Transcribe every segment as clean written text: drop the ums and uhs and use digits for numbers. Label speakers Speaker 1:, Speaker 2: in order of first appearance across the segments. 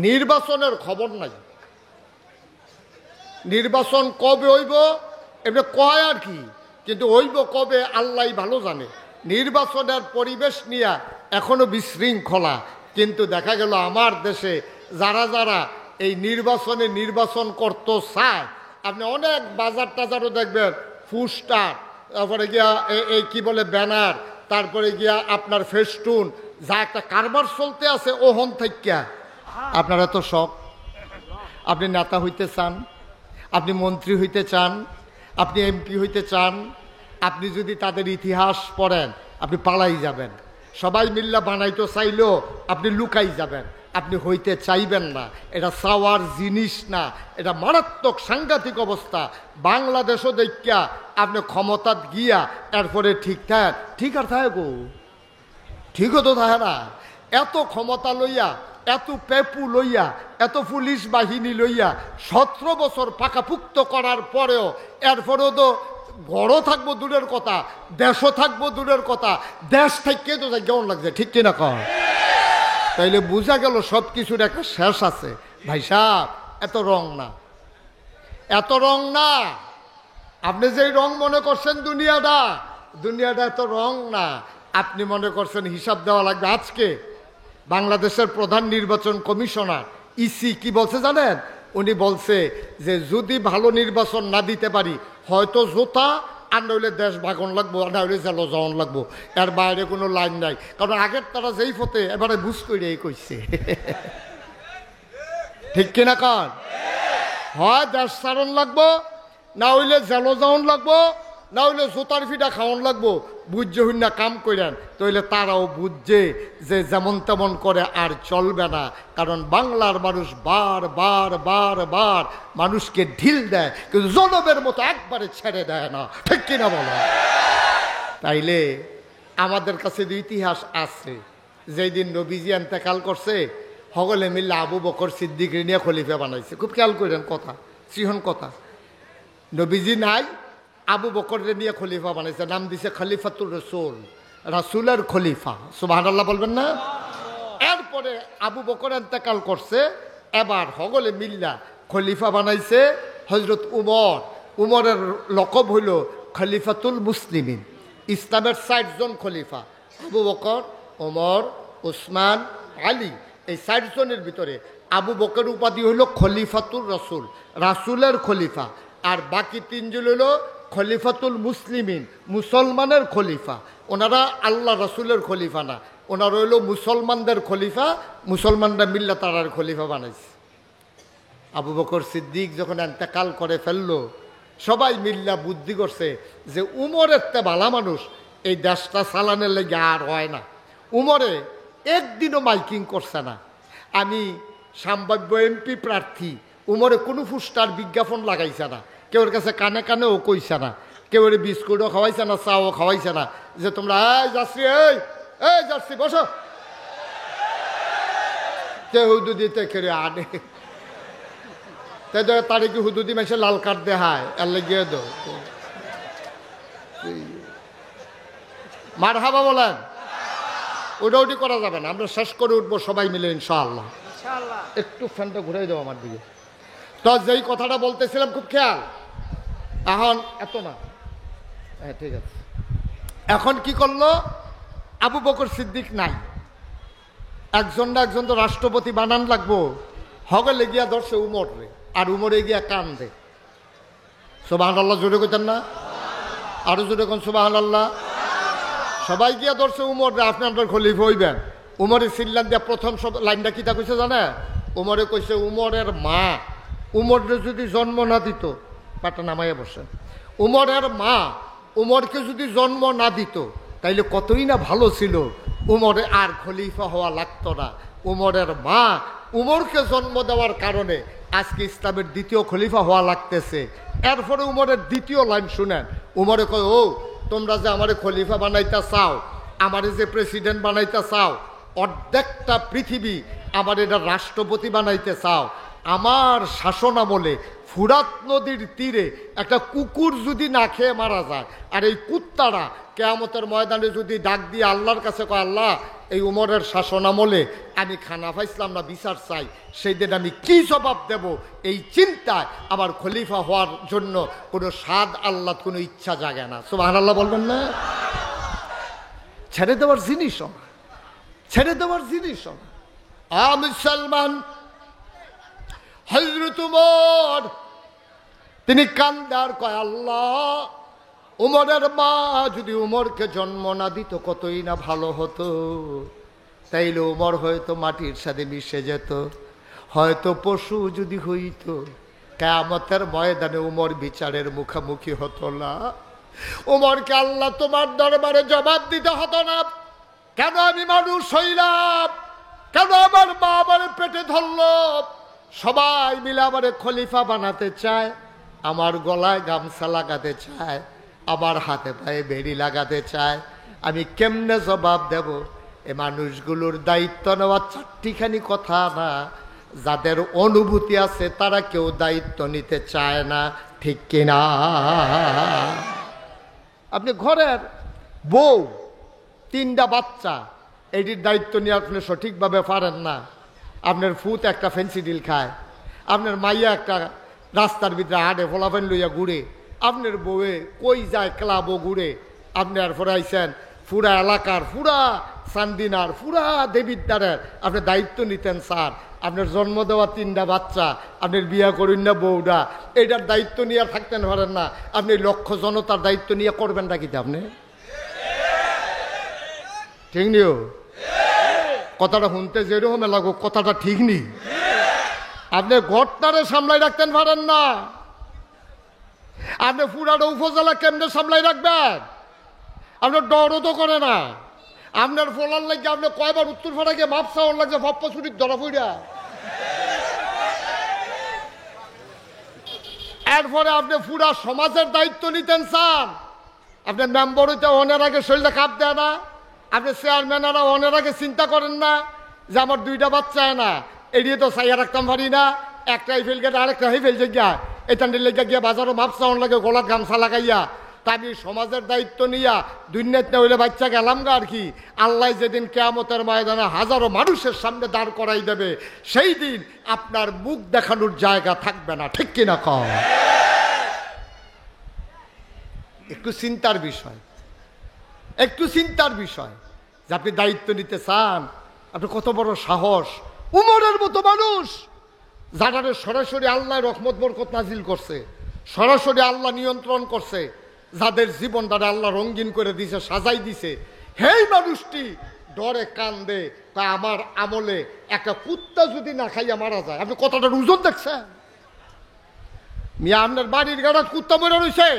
Speaker 1: নির্বাচনের খবর নাই। নির্বাচন কবে হইব এমনি কয় আর কি, কিন্তু হইব কবে আল্লাহ ভালো জানে। নির্বাচনের পরিবেশ নিয়ে এখনো বিশৃঙ্খলা, কিন্তু দেখা গেল আমার দেশে যারা যারা এই নির্বাচন করতে চায়, আপনি অনেক বাজার টাজারও দেখবেন পোস্টার, তারপরে গিয়া এই কি বলে ব্যানার, তারপরে গিয়া আপনার ফেস্টুন, যা একটা কারবার চলতে আছে ওহন থেকে আপনারা তো শখ। আপনি নেতা হইতে চান, আপনি মন্ত্রী হইতে চান, আপনি এমপি হইতে চান, আপনি যদি তাদের ইতিহাস পড়েন আপনি পালাই যাবেন। সবাই মিল্লা বানাইতে চাইলেও আপনি লুকাই যাবেন, আপনি হইতে চাইবেন না। এটা চাওয়ার জিনিস না, এটা মারাত্মক সাংঘাতিক অবস্থা। বাংলাদেশও দেখা আপনি ক্ষমতাত গিয়া এরপরে ঠিক আর থাকে গো, ঠিকও তো থাকে না। এত ক্ষমতা লইয়া, এত পেপু লইয়া, এত পুলিশ বাহিনী লইয়া 17 বছর পাকাপুক্ত করার পরেও এরপরেও তো বড় থাকবো দূরের কথা, দেশও থাকবো দূরের কথা, দেশ থেকে তো কেমন লাগছে, ঠিক কিনা কর? তাইলে বোঝা গেল সব কিছুর একটা শেষ আছে। ভাই সাহেব, এত রং না, এত রং না। আপনি যেই রং মনে করছেন দুনিয়াটা এত রং না। আপনি মনে করছেন হিসাব দেওয়া লাগবে। আজকে বাংলাদেশের প্রধান নির্বাচন কমিশনার ইসি কি বলছে জানেন? উনি বলছে যে যদি ভালো নির্বাচন না দিতে পারি হয়তো জোতা, আর নইলে দেশ ভাগন লাগবো, আর নইলে জেলো যাওয়ান লাগবো। এর বাইরে কোনো লাইন নাই। কারণ আগের তারা যেই ফতে এবারে বুঝ করে কইছে ঠিক কিনা কন? হয় দেশ ছাড়ন লাগবো, না হইলে জেলো যাওয়ান লাগবো, না হইলে জোতার ফিটা খাওয়ান লাগবো। বুঝছে হইন না কাম করেন, তাইলে তারাও বুঝছে যে যেমন তেমন করে আর চলবে না। কারণ বাংলার মানুষ বার বার বার বার মানুষকে ঢিল দেয়, কিন্তু জনবের মতো একবারে ছেড়ে দেয় না, ঠিক কিনা বলো? তাইলে আমাদের কাছে যে ইতিহাস আছে, যেই দিন নবীজি এন্তেকাল করছে সকলে মিললে আবু বকর সিদ্দিক নিয়ে খলিফা বানাইছে। খুব খেয়াল করেন কথা, সিহন কথা। নবীজি নাই, আবু বকরকে নিয়ে খলিফা বানাইছে, নাম দিছে খলিফাতুর রসুল, রাসুলের খলিফা। সুবহানাল্লাহ বলবেন না? এরপরে আবু বকর ইন্তেকাল করছে, এবার হগলে মিল্লা খলিফা বানাইছে হযরত উমর। উমরের লকব হইল খলিফাতুল মুসলিমিন। ইসলামের 60 জন খলিফা, আবু বকর, ওমর, উসমান, আলী, এই 60 জনের ভিতরে আবু বকর উপাধি হইল খলিফাতুর রসুল, রাসুলের খলিফা। আর বাকি 3 জন হইল খলিফাতুল মুসলিমিন, মুসলমানের খলিফা। ওনারা আল্লাহ রসুলের খলিফা না, ওনারা হইল মুসলমানদের খলিফা। মুসলমানরা মিল্লা তারার খলিফা বানাইছে। আবু বকর সিদ্দিক যখন ইন্তেকাল করে ফেললো, সবাই মিল্লা বুদ্ধি করছে যে উমরের তে ভালা মানুষ এই দেশটা চালানোর লেগে আর হয় না। উমরে একদিনও মাইকিং করছে না, আমি সম্ভাব্য এমপি প্রার্থী। উমরে কোনো পোস্টার বিজ্ঞাপন লাগাইছে না, কেউর কাছে কানে কানেও কইছে না, কেউ বিস্কুটও খাওয়াইছে না, চাও খাওয়াইছে না যে তোমরা এই যাচ্ছি, এই যাচ্ছি বসো, তে হুদুদি তে কেড়ে আনে, তাই তারে কি হুদুদি মেসে লাল কার্ড দেখায় আর লেগে দো মার হাবা বলেন। ওটা ওটি করা যাবে না, আমরা শেষ করে উঠবো সবাই মিলে ইনশাআল্লাহ। একটু ফ্যানটা ঘুরাই দাও আমার দিকে। তো যেই কথাটা বলতেছিলাম খুব খেয়াল, এখন এত না, হ্যাঁ ঠিক আছে। এখন কি করলো? আবু বকর সিদ্দিক নাই, একজন না একজন তো রাষ্ট্রপতি বানান লাগবো। হগলে গিয়া ধরছে উমর রে, আর উমরে গিয়া কান দে। সুবহানাল্লাহ জোরে কইতেন না? আরো জোরে কোন সুবহানাল্লাহ। সবাই গিয়া ধরছে উমর রে, আপনি আপনার খলিফা হইবেন। উমরে সিল্লান দিয়া প্রথম লাইনটা কিতা কইছে জানে? উমরে কইছে উমরের মা উমরে যদি জন্ম না দিত, পাটা নামাইয়া বসে, উমরের মা উমরকে যদি জন্ম না দিত তাইলে কতই না ভালো ছিল, উমরে আর খলিফা হওয়া লাগতো না। উমরের মা উমরকে জন্ম দেওয়ার কারণে আজকে ইসলামের দ্বিতীয় খলিফা হওয়া লাগতেছে। এরপরে উমরের দ্বিতীয় লাইন শুনেন। উমরে কয়, ও তোমরা যে আমারে খলিফা বানাইতে চাও, আমারে যে প্রেসিডেন্ট বানাইতে চাও, অর্ধেকটা পৃথিবী আমার এটা রাষ্ট্রপতি বানাইতে চাও, আমার শাসন আমলে ফুরাত নদীর তীরে একটা কুকুর যদি না খেয়ে মারা যায়, আর এই কুত্তারা কিয়ামতের ময়দানে যদি ডাক দিয়ে আল্লাহর কাছে কয়, আল্লাহ এই উমরের শাসন আমলে আমি খানা পাইছিলাম না, বিচার চাই, সেই দিন আমি কি জবাব দেব এই চিন্তায় আমার খলিফা হওয়ার জন্য কোনো স্বাদ আল্লাহ, কোনো ইচ্ছা জাগে না। সুবহানাল্লাহ বলবেন না? ছেড়ে দেওয়ার জিনিসও না, ছেড়ে দেওয়ার জিনিসও না। মুসলমান হযরত উমর তিনি কান্দার কয়, আল্লাহ, উমরের মা যদি উমরকে জন্ম না দিত কতই না ভালো হতো। তাইলে উমর হয়তো মাটির সাথে মিশে যেত, হয়তো পশু যদি হইতো, কিয়ামতের ময়দানে উমর বিচারের মুখোমুখি হতো না। উমরকে আল্লাহ তোমার দরবারে জবাব দিতে হতো না, কেন আমি মানুষ হইলাম, কেন আমার মা আমার পেটে ধরল, সবাই মিলে আমার খলিফা বানাতে চায়, আমার গলায় গামছা লাগাতে চায়, আমার হাতে পায়ে বেড়ি লাগাতে চায়, আমি কেমনে জবাব দেব? এ মানুষগুলোর দায়িত্ব নেওয়া চারটিখানি কথা না, যাদের অনুভূতি আছে তারা কেউ দায়িত্ব নিতে চায় না, ঠিক কিনা? আপনি ঘরের বউ, 3টা বাচ্চা, এটির দায়িত্ব নিয়ে আপনি সঠিকভাবে পারেন না। আপনার ফুত একটা ফেন্সিডিল খায়, আপনার মাইয়া একটা রাস্তার ভিতরে হাঁটে ফলাফেন লইয়া ঘুরে, আপনার বউয়ে কই যায় ক্লাবও ঘুরে, আপনি আর ফরাইছেন পুরা এলাকার, পুরা চান্দিনার, পুরা দেবিদ্বারের আপনি দায়িত্ব নিতেন স্যার। আপনার জন্ম দেওয়া 3টা বাচ্চা, আপনার বিয়া করুন না বউটা, এইটার দায়িত্ব নিয়ে আর থাকতেন পারেন না, আপনি লক্ষ জনতার দায়িত্ব নিয়ে করবেন না কি আপনি? ঠিক নিও কথাটা শুনতে যেরকম লাগো, কথাটা ঠিক নেই। আপনি ঘরটারে সামলাই রাখতেন পারেন না, আপনি পুরাটা উপজেলা কেমনে সামলাই রাখবেন? আপনার ডরও তো করে না। আপনার ফলার লাগে আপনি কয়বার উত্তর ফাটা গিয়ে মাপ চাওয়ার লাগছে, ভাপ্পা ছুটির ধরা ফুইরা। এরপরে আপনি পুরা সমাজের দায়িত্ব নিতেন চান, আপনি মেম্বার হইতে অনের আগে শরীরটা কাপ দেয় না, আপনি চেয়ারম্যানেরা অনের আগে চিন্তা করেন না যে আমার 2টা বাচ্চা না, এড়িয়ে তো চাইয়া রাখতাম পারি না, একটাই ফেল গেলে আরেকটা হয়ে ফেলছে গিয়া, এটান্ডির লেগে গিয়া বাজারও মাপ চাওয়ার লাগে গলার গামছা লাগাইয়া। তা আমি সমাজের দায়িত্ব নিয়া দুনিয়াতে না হইলে বাচ্চা গেলাম গা আর কি। আল্লাহ যেদিন কিয়ামতের ময়দানে হাজারো মানুষের সামনে দাঁড় করাই দেবে, সেই দিন আপনার মুখ দেখানোর জায়গা থাকবে না, ঠিক কিনা কম? একটু চিন্তার বিষয়, একটু চিন্তার বিষয় যে আপনি দায়িত্ব নিতে চান। আপনি কত বড় সাহস! উমরের মতো মানুষ, যারা সরাসরি আল্লাহ রহমত বরকত নাজিল করছে, সরাসরি আল্লাহ নিয়ন্ত্রণ করছে, যাদের জীবন দ্বারা আল্লাহ রঙিন করে দিছে, সাজাই দিছে, সেই মানুষটি ডরে কান্দে। তা আমার আমলে একটা কুত্তা যদি না খাইয়া মারা যায়, আপনি কতটার ওজন দেখছেন? মিয়া আপনার বাড়ির গাড়াত কুত্তা মরে রয়েছে,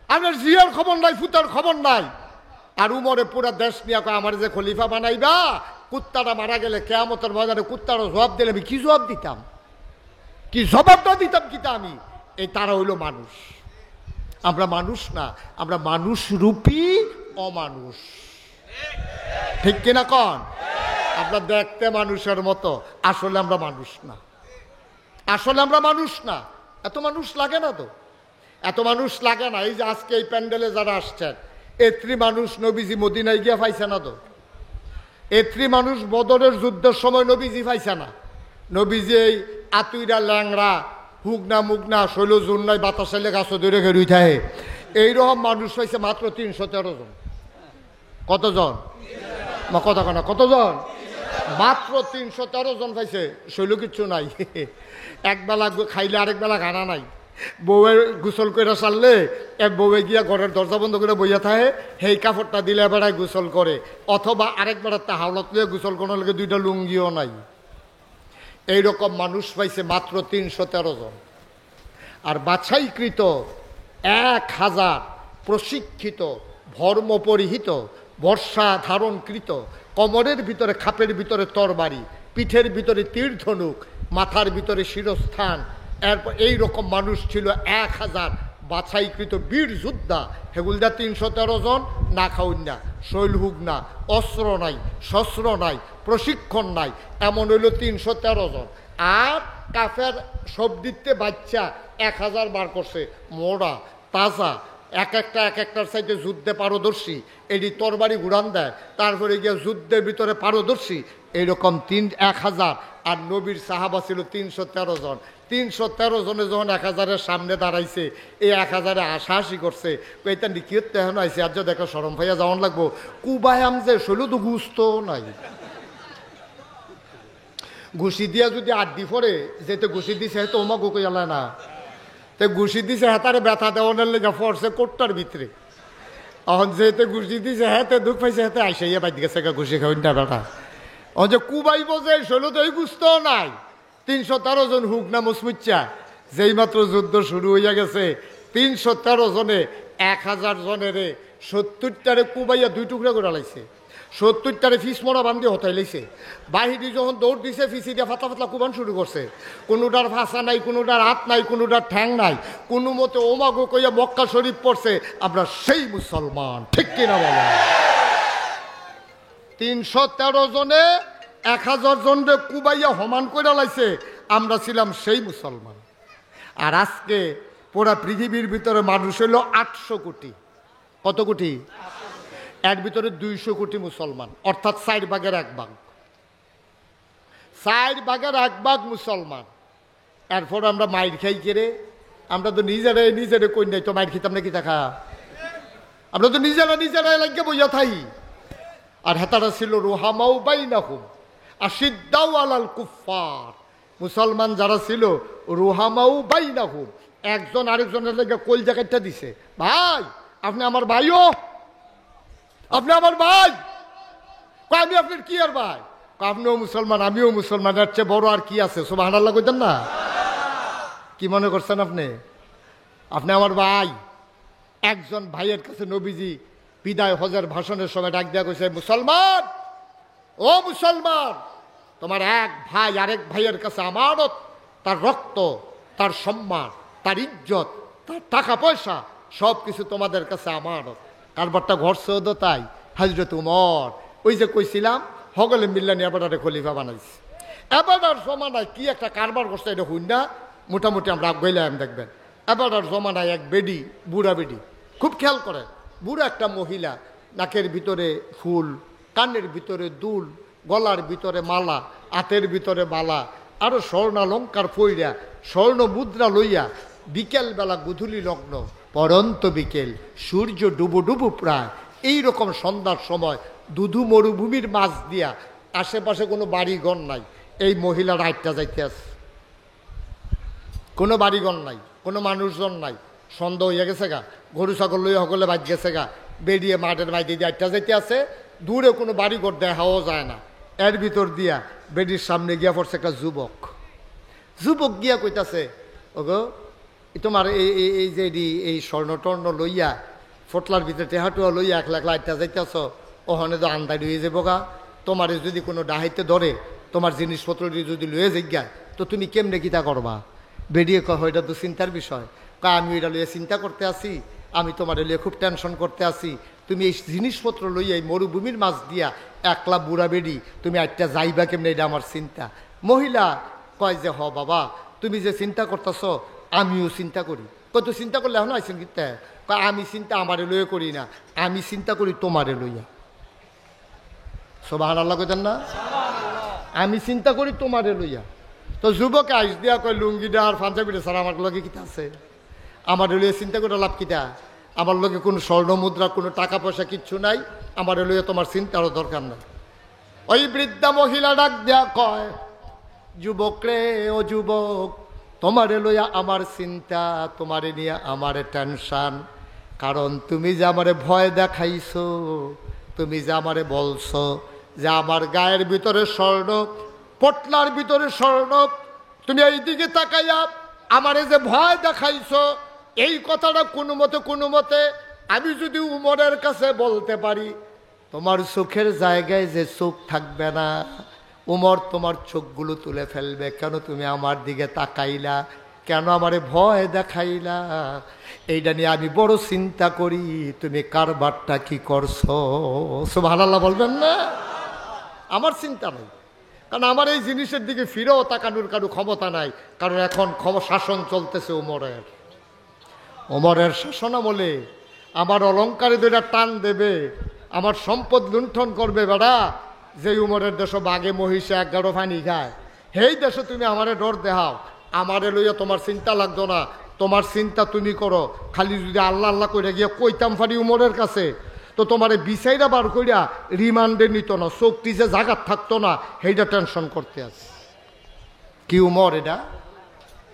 Speaker 1: আপনার জিয়ার খবর নাই, ফুতার খবর নাই। আর উমরে পুরা দেশ নিয়ে আমার যে খলিফা বানাইবা, কুত্তাটা মারা গেলে কিয়ামতের ময়দানে কুত্তারও জবাব দিলে আমি কি জবাব দিতাম, কি জবাবটা দিতাম কিতা আমি? এই তারা হইল মানুষ, আমরা মানুষ না, আমরা মানুষ রূপী অমানুষ, ঠিক কিনা কন? আমরা দেখতে মানুষের মতো, আসলে আমরা মানুষ না, আসলে আমরা মানুষ না। এত মানুষ লাগে না তো, এত মানুষ লাগে না। এই যে আজকে এই প্যান্ডেলে যারা আসছেন, এত্রি মানুষ নবীজি মদিনায় গিয়া পাইছে না তো, এত্রি মানুষ বদরের যুদ্ধের সময় নবীজি পাইছে না। নবীজি এই আতুইরা ল্যাংরা হুগনা মুগনা শৈল জুন্নাই বাতাসাইলে গাছ ধরে ঘেরুই থাকে, এইরকম মানুষ পাইছে মাত্র 313 জন। কতজন? কথা কানা কতজন? মাত্র 313 জন পাইছে। শৈল কিচ্ছু নাই, একবেলা খাইলে আরেক বেলা খানা নাই। বউয়ে গোসল করে সারলে এক বউয়ে গিয়া ঘরের দরজা বন্ধ করে বইয়া থাকে, সেই কাপড়টা দিলে বেড়ায় গোসল করে, অথবা আরেক বেড়াতে হাওলত লিয়ে গোসল করার লাগে 2টা লুঙ্গিও নাই। এইরকম মানুষ পাইছে মাত্র 313 জন। আর বাছাইকৃত 1000 প্রশিক্ষিত ধর্মপরিহিত বর্ষা ধারণকৃত, কোমরের ভিতরে খাপের ভিতরে তরবারি, পিঠের ভিতরে তীর ধনুক, মাথার ভিতরে শিরস্থান, এরপর এইরকম মানুষ ছিল 1000 বাছাইকৃত বীর যোদ্ধা। হেগুলদা 313 জন না খাউন না, শৈল হুক না, অস্ত্র নাই, শস্ত্র নাই, প্রশিক্ষণ নাই, এমন হইল 313 জন। আর কাফের সব দিতে বাচ্চা 1000 বার করছে, মোড়া তাজা এক একটার সাইডে যুদ্ধে পারদর্শী, এটি তরবারি উড়ান দেয়, তারপরে গিয়ে যুদ্ধের ভিতরে পারদর্শী, এইরকম 1000। আর নবীর সাহাবা ছিল 313 জন। 313 জনে যখন 1000-এর সামনে দাঁড়াইছে, এই 1000-এ হাসাহাসি করছে, এটা নিকিয়ত এখন আইসে, আর যে দেখো সরম ভাইয়া যাওয়ান লাগবো, কুবায়াম যে শৈল তো গুস্ত নাই, ঘুষি দিয়া যদি আড্ডি পরে যেতে ঘুষি দিছে হয়তো ওমা গোকে জ্বালা না, তো ঘুষি দিছে হেতারে ব্যথা দেওয়ানের লেগে ফরছে কোটটার ভিতরে, এখন যেতে ঘুষি দিছে হেতে দুঃখ পাইছে, হেতে আইসে ইয়ে বাইতে গেছে ঘুষি খাওয়ান না বেটা, ও যে কুবাইব যে শৈল তো এই গুস্ত নাই। 313 জন হুক না মুসমুচ্চা, যেই মাত্র যুদ্ধ শুরু হইয়া গেছে, 313 জনে 1000 জনের 70টারে কুবাইয়া 2 টুকরা করে লাইছে, 70টারে ফিস মরা বান্ধি হতাই লাইছে। বাহিনী যখন দৌড় দিছে, ফিসি দিয়ে ফাতলা ফাতলা কুবান শুরু করছে, কোনোটার ভাষা নাই, কোনোটার হাত নাই, কোনোটার ঠ্যাং নাই, কোনো মতে ওমাগো কইয়া মক্কা শরীফ পড়ছে। আমরা সেই মুসলমান, ঠিক কিনা বলো? 313 জনে 1000 জনরে কুবাইয়া হমান করে লাইছে, আমরা ছিলাম সেই মুসলমান। আর আজকে পুরা পৃথিবীর ভিতরে মানুষ হইল 800 কোটি। কত কোটি? এর ভিতরে 200 কোটি মুসলমান, অর্থাৎ 4 ভাগের 1 ভাগ, 4 ভাগের 1 ভাগ মুসলমান। এরপর আমরা মাইর খাই কেড়ে, আমরা তো নিজেরে কই নাই তো মাইর খেতাম না, কি দেখা, আমরা তো নিজেরা লাগিয়ে বইয়া থাই। আর হেতারা ছিল রুহামাউ বাইনাহুম আশিদ্দাউ আলাল কুফফার, মুসলমান যারা ছিল রুহামাউ বাইনাহুম, একজন আরেকজনের লেগে কোল জ্যাকেটটা দিছে, ভাই আপনি আমার ভাইও, আপনি আমার ভাই, আমি আপনার কি আর ভাই, আপনিও মুসলমান আমিও মুসলমান, এর চেয়ে বড় আর কি আছে? সুবহানাল্লাহ কইতেন না? কি মনে করছেন আপনি? আপনি আমার ভাই। একজন ভাইয়ের কাছে নবীজি বিদায় হজের ভাষণের সময় ডাক দেয়া কইছে, মুসলমান, ও মুসলমান, তোমার এক ভাই আরেক ভাইয়ের কাছে আমানত, তার রক্ত, তার সম্মান, তার ইজ্জত, তার টাকা পয়সা সব কিছু তোমাদের কাছে আমানত। কারবারটা ঘরছে তো তাই হযরত উমর, ওই যে কইছিলাম হগলে মিল্লানি এবারে খলিফা বানাইছে। এবারের জমানায় কি একটা কারবার করছে এটা হইন না, মোটামুটি আমরা গইলাম দেখবেন। এবারের জমানায় এক বেডি, বুড়া বেডি, খুব খেয়াল করে, বুড়া একটা মহিলা, নাকের ভিতরে ফুল, কানের ভিতরে দুল, গলার ভিতরে মালা, হাতের ভিতরে বালা, আরো স্বর্ণালঙ্কার পইরা, স্বর্ণ মুদ্রা লইয়া, বিকেলবেলা গুধুলি লগ্ন, পরন্ত বিকেল, সূর্য ডুবু ডুবু প্রায়, এইরকম সন্ধ্যার সময় দুধু মরুভূমির মাছ দিয়া, আশেপাশে কোনো বাড়িঘর নাই, এই মহিলা রাইটটা যাইতে আছে, কোনো বাড়িঘর নাই, কোনো মানুষজন নাই, সন্ধ্যা হইয়া গেছে গা, গরু ছাগল লইয়া সকলে বাজ গেছে গা, বেরিয়ে মাঠের বাইরে দিয়ে আটটা যাইতে আছে, দূরে কোনো বাড়িঘর দেখাও যায় না। এর ভিতর দিয়া বেডির সামনে গিয়া পড়ছে একটা যুবক, যুবক গিয়া কইতাছে, ওগো তোমার এই যে এই স্বর্ণ টর্ণ লইয়া, ফটলার ভিতরে টেহাটুয়া লইয়া একলা একলা আটটা যাইতেছ, ওখানে তো আন্দাজ হয়ে যাবো গা, তোমার যদি কোনো ডাহাইতে ধরে, তোমার জিনিসপত্রটি যদি লইয়া যাইগায়, তো তুমি কেমনে কিতা করবা? বেরিয়ে কয়, এটা তো চিন্তার বিষয়, আমি এটা লইয়া চিন্তা করতে আসি, আমি তোমার লইয়া খুব টেনশন করতে আসি, তুমি এই জিনিসপত্র লইয়া এই মরুভূমির মাছ দিয়া একলা বুড়া বেডি তুমি একটা যাইবা কেমনে, এটা আমার চিন্তা। মহিলা কয় যে, হ বাবা, তুমি যে চিন্তা করতেছ আমিও চিন্তা করি। কত চিন্তা করলে এখন আইসেন কিতা? আমি চিন্তা আমারে লইয়া করি না, আমি চিন্তা করি তোমারে লইয়া। সুবহানাল্লাহ কইতেন না? আমি চিন্তা করি তোমারে লইয়া। তো যুবকে আইস দিয়া কয়, লুঙ্গিটা আর পাঞ্জাবিটা ছাড়া আমার লগে কিতা আছে? আমার লইয়া চিন্তা করে লাভ কিতা? আমার লগে কোনো স্বর্ণ মুদ্রা, কোনো টাকা পয়সা কিচ্ছু নাই, আমার লইয়া তোমার চিন্তারও দরকার নাই। ওই বৃদ্ধা মহিলা ডাক দেয়া কয়, যুবক রে, ও যুবক, তোমারে লইয়া আমার চিন্তা, তোমারে নিয়ে আমার টেনশন, কারণ তুমি যে আমারে ভয় দেখাইছো, তুমি যে আমারে বলছো যে আমার গায়ের ভিতরে স্বর্ণ, পটলার ভিতরে স্বর্ণ, তুমি এই দিকে তাকাইয়া আমারে যে ভয় দেখাইছো, এই কথাটা কোনো মতে আমি যদি উমরের কাছে বলতে পারি, তোমার চোখের জায়গায় যে চোখ থাকবে না, উমর তোমার চোখগুলো তুলে ফেলবে। কেন তুমি আমার দিকে তাকাইলা? কেন আমারে ভয় দেখাইলা? এইটা নিয়ে আমি বড় চিন্তা করি, তুমি কারবারটা কি করছো? সুবহানাল্লাহ বলবেন না? আমার চিন্তা নেই, কারণ আমার এই জিনিসের দিকে ফিরেও তাকানোর কারো ক্ষমতা নাই, কারণ এখন শাসন চলতেছে উমরের শাসন আমলে আমার অলঙ্কারে দুইটা টান দেবে, আমার সম্পদ লুণ্ঠন করবে বেড়া। যে উমরের দেশ বাঘে মহিষে 11 পানি খায়, সেই দেশে তুমি আমারে ডর দেখাও। আমারে লইয়া তোমার চিন্তা লাগতো না, তোমার চিন্তা তুমি করো। খালি যদি আল্লাহ আল্লাহ করে গিয়ে কইতাম ফারি উমরের কাছে, তো তোমার বিচাইরা বার কইরা রিমান্ডে নিত না, চোখটি যে জাগাত থাকতো না, সেইটা টেনশন করতে আছে। কি উমর এটা?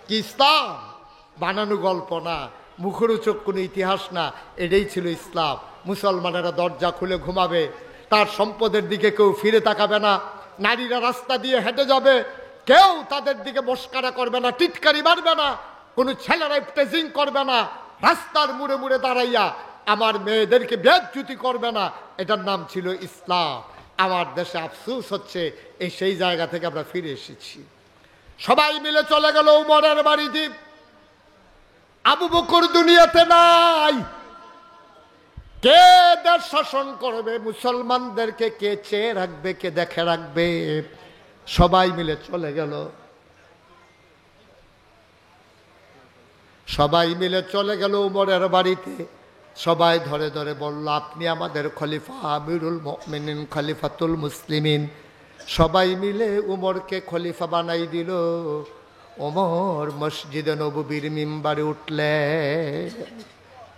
Speaker 1: কি ইসলাম? বানানো গল্প না, মুখরোচক কোনো ইতিহাস না, এটাই ছিল ইসলাম। মুসলমানেরা দরজা খুলে ঘুমাবে, তার সম্পদের দিকে কেউ ফিরে তাকাবে না। নারীরা রাস্তা দিয়ে হেঁটে যাবে, কেউ তাদের দিকে মস্কারা করবে না, টিটকারি মারবে না, কোনো ছেলেরা টেজিং করবে না, রাস্তার মুড়ে মুড়ে দাঁড়াইয়া আমার মেয়েদেরকে বেজ্জতি করবে না। এটার নাম ছিল ইসলাম। আমার দেশে আফসোস হচ্ছে এই সেই জায়গা থেকে আমরা ফিরে এসেছি। সবাই মিলে চলে গেল উমরের বাড়িতে। আবু বকর দুনিয়াতে নাই। কে দেশ শাসন করবে? মুসলমানদেরকে কে চেয়ে রাখবে, কে দেখে রাখবে? সবাই মিলে চলে গেল। সবাই মিলে চলে গেল উমরের বাড়িতে। সবাই ধরে ধরে বলল, আপনি আমাদের খলিফা, আমিরুল মুমিনিন, খলিফাতুল মুসলিমিন। সবাই মিলে উমরকে খলিফা বানাই দিল। ওমর মসজিদে নববীর মিম্বারে উঠলে,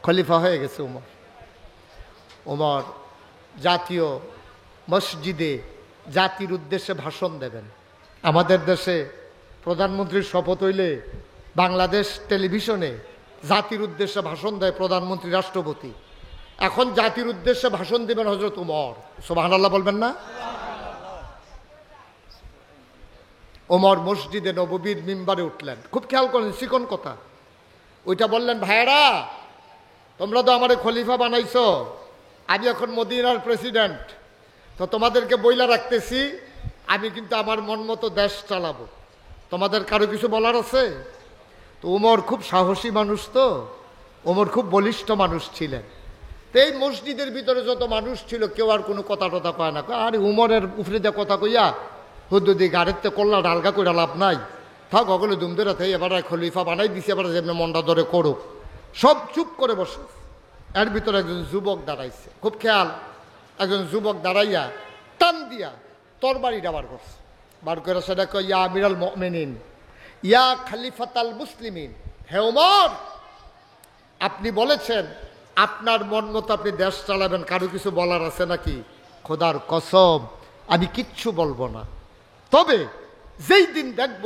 Speaker 1: খলিফা হয়ে গেছে উমর। ওমর জাতীয় মসজিদে জাতির উদ্দেশ্যে ভাষণ দেবেন। আমাদের দেশে প্রধানমন্ত্রীর শপথ হইলে বাংলাদেশ টেলিভিশনে জাতির উদ্দেশ্যে ভাষণ দেয় প্রধানমন্ত্রী, রাষ্ট্রপতি। এখন জাতির উদ্দেশ্যে ভাষণ দেবেন হযরত উমর। সুবহানাল্লাহ বলবেন না? ওমর মসজিদে নববীর মিম্বারে উঠলেন। খুব খেয়াল করেন, চিকন কথা। ওইটা বললেন, ভাইয়েরা তোমরা তো আমারে খলিফা বানাইছো, আমি এখন মদিনার প্রেসিডেন্ট, তো তোমাদেরকে বইলা রাখতেছি, আমি কিন্তু আমার মন মতো দেশ চালাবো। তোমাদের কারো কিছু বলার আছে? তো ওমর খুব সাহসী মানুষ, তো ওমর খুব বলিষ্ঠ মানুষ ছিলেন। তো এই মসজিদের ভিতরে যত মানুষ ছিল কেউ আর কোনো কথা টথা কয় না। আরে উমরের উপরে দিয়ে কথা কইয়া হুদ্দুদি গাড়িতে করলা ডালগা কইরা লাভ নাই, থাক অগলে দুমদের থাই, এবার খলিফা বানাই দিছে, এবার যেমনি মনটা ধরে করো। সব চুপ করে বসে। এর ভিতরে একজন যুবক দাঁড়াইছে, খুব খেয়াল। একজন যুবক দাঁড়াইয়া টান দিয়া তরবারিটা বার করছে। বার করে সেটা কয়, ইয়া আমিরুল মুমিনিন, ইয়া খলিফাতুল মুসলিমিন। হে ওমর, আপনি বলেছেন আপনার মন মতো আপনি দেশ চালাবেন, কারো কিছু বলার আছে নাকি? খোদার কসম আমি কিচ্ছু বলবো না। তবে যেই দিন দেখব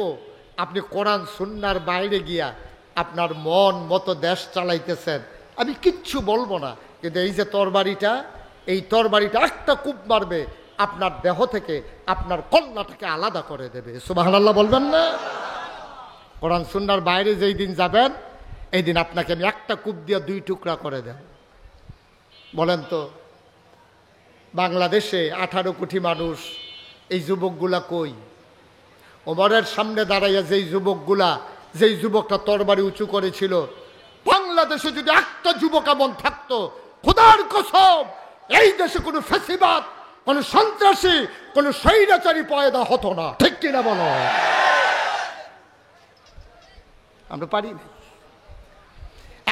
Speaker 1: আপনি কোরআন সুন্নাহর বাইরে গিয়া আপনার মন মতো দেশ চালাইতেছেন, আমি কিচ্ছু বলবো না। কিন্তু এই যে তরবারিটা, এই তরবারিটা একটা কূপ মারবে, আপনার দেহ থেকে আপনার কল্যাণটাকে আলাদা করে দেবে। সুবহানাল্লাহ বলবেন না? কোরআন সুন্নাহর বাইরে যেই দিন যাবেন, এই দিন আপনাকে আমি একটা কূপ দিয়ে 2 টুকরা করে দেব। বলেন তো, বাংলাদেশে 18 কোটি মানুষ, এই যুবকগুলা কই? ওমরের সামনে দাঁড়াইয়া যেই যুবকগুলা, যেই যুবকটা তরবারি উঁচু করেছিল, বাংলাদেশে যদি একটা যুবক এমন থাকতো, খোদার কসম এই দেশে কোনো ফ্যাসিবাদ, কোনো সন্ত্রাসী, কোনো স্বৈরাচারী পয়দা হতো না। ঠিক কিনা বলো? আমরা পারি না।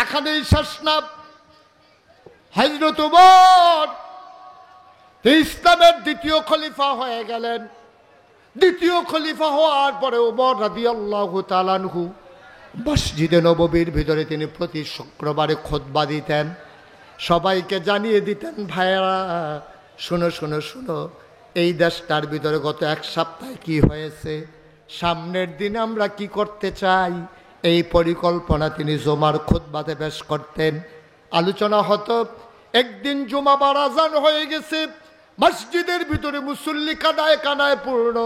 Speaker 1: এখানেই শেষ না। হযরত ওমর ইসলামের দ্বিতীয় খলিফা হয়ে গেলেন। দ্বিতীয় খলিফা হওয়ার পরে ওমর রাদিয়াল্লাহু তাআলা আনহু মসজিদে নববীর ভিতরে তিনি প্রতি শুক্রবারে খুতবা দিতেন। সবাইকে জানিয়ে দিতেন, ভাইয়েরা শুনো শুনো শুনো, এই দেশটার ভিতরে গত 1 সপ্তাহে কি হয়েছে, সামনের দিন আমরা কি করতে চাই, এই পরিকল্পনা তিনি জুমার খুতবাতে পেশ করতেন। আলোচনা হতো। একদিন জুমাবার আজান হয়ে গেছে, মসজিদের ভিতরে মুসল্লি কানায় কানায় পূর্ণ।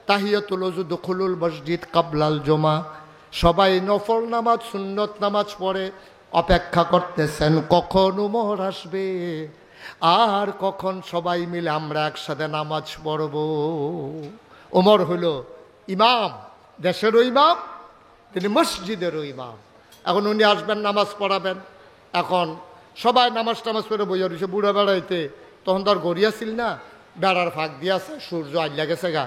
Speaker 1: তাহিয়াতুল ওযু দুখুলুল মসজিদ কাবলাল জুমা। সবাই নফল নামাজ, সুন্নত নামাজ পড়ে অপেক্ষা করতেছেন কখন উমর আসবে আর কখন সবাই মিলে আমরা একসাথে নামাজ পড়ব। ওমর হলো ইমাম, দেশেরও ইমাম, তিনি মসজিদেরও ইমাম। এখন উনি আসবেন, নামাজ পড়াবেন। এখন সবাই নামাজ টামাজ পড়ে বইয়া রয়েছে। বুড়া বেড়াইতে তখন তো আর গড়িয়াছিল না, বেড়ার ফাঁক দিয়েছে, সূর্য আইলা গেছে গা,